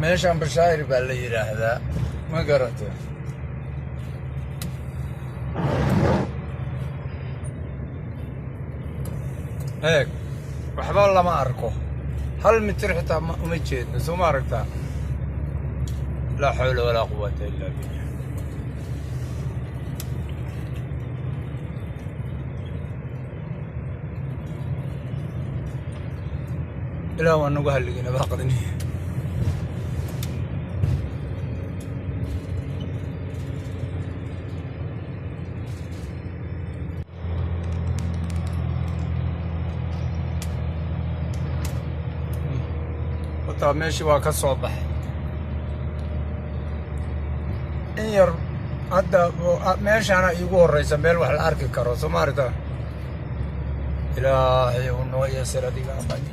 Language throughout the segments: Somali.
meeshaan bashaa'ir baa la yidhaahdaa ma garata eeg waxba lama arko hal mitir xitaa uma jeedno soo ma aragtaa laa xawla walaa quwata illaa billah ilaa waa nagu halligina baaqdini wataa meeshii waa ka soo baxay in yar hadda meeshaana iigu horraysa meel wax la arki karo soo ma aragtaa ilaahay uu noo yeesir adiga aqadi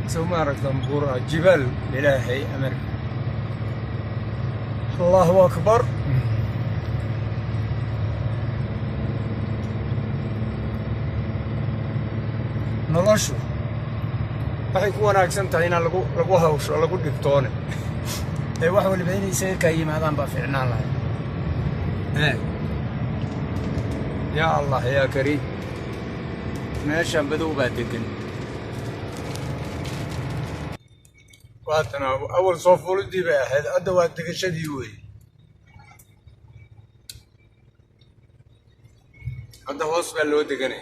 سو ما ركض مبورة جبال إلهي أمر الله أكبر نلاشو waxay ku wanaagsan tahay in lagu hawsho lagu dhigtoone wax waliba inay seerka yimaadaan baa fiicnaan lahayd yaa allah yaa kariim meeshaan badow baa degan واتنا أول صوفولي دي بقى هذا أدوات دقشدي وي هذا وصف اللي هو دقني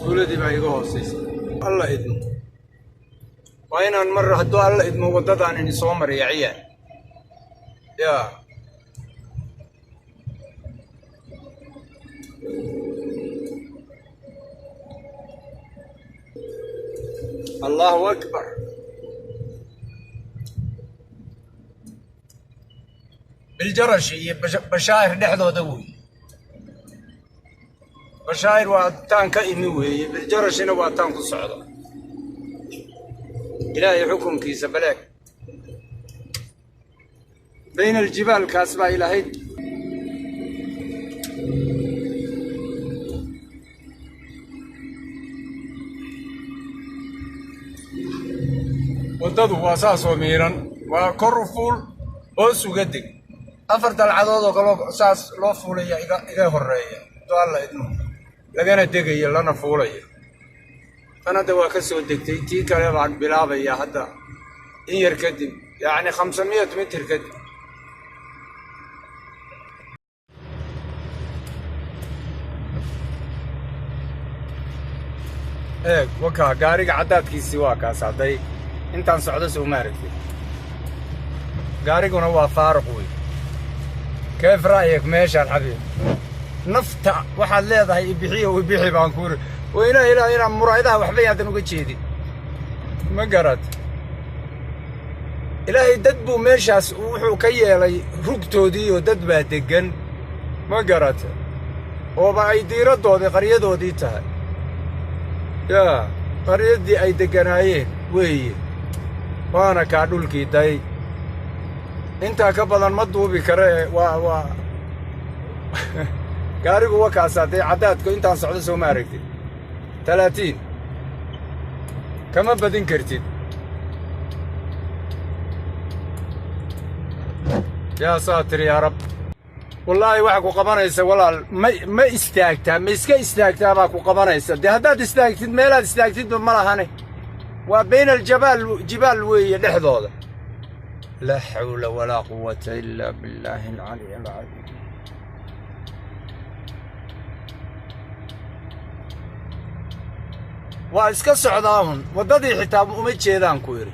ولدي بقى هوسيس الله يدمو وين مرة هدو الله يدمو وضد عن إني صومر يا عيال يا الله أكبر بالجرش بشاير دحضو دوي بشاير واتان كإمي وهي بالجرش هنا واتان في الصعدة إلهي حكم كيس بلاك بين الجبال كاسبة إلهي وددوا واساس وميران وكرفول وسو قدق أفرد العدود وقالوا أساس لو فولية إيقا هرية دو الله إدنو لقنا دقية لنا فولية أنا دوا كسو دقتي تي كلام عن بلابية حتى إير كدب يعني 500 متر كدب إيه وكا قارق عداد كيسي واكا سعدي intaan socdo soo maaragtay gaariguna waa faaruqoy كيف رايك ماشي الحبيب نفط waxaad leedahay ibixiyo wibixi baan ku weena ilaa muraayadaha waxba yaadan uga jeedin ma garad ilaahay dad buu meeshaas wuxuu ka yeelay rugtoodii iyo dad baa degan ma garad oo ay diiradoodii qaryadoodii tahay yaa qaryadii ay deganaayeen weeye وانا كادولكي داي انت كبدن ما دوبي كره وا غاريغو وكاساتي عدادكو انت سocdo soo ma aragtid 30 kama badin kartid يا ساتر يا رب والله waxa ku qabanaysa walaal ma istaagtaa ma iska istaagtaa ba ku qabanaysa hadaad istaagtid meelaad istaagtid ma lahane وبين جبال وي دحدوده لا حول ولا قوة إلا بالله العلي العظيم واسكا سعداون وددي حتى uma jeedaan ku yiri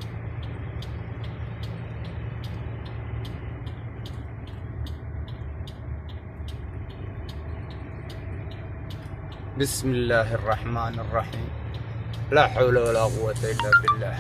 بسم الله الرحمن الرحيم لا حول ولا قوة إلا بالله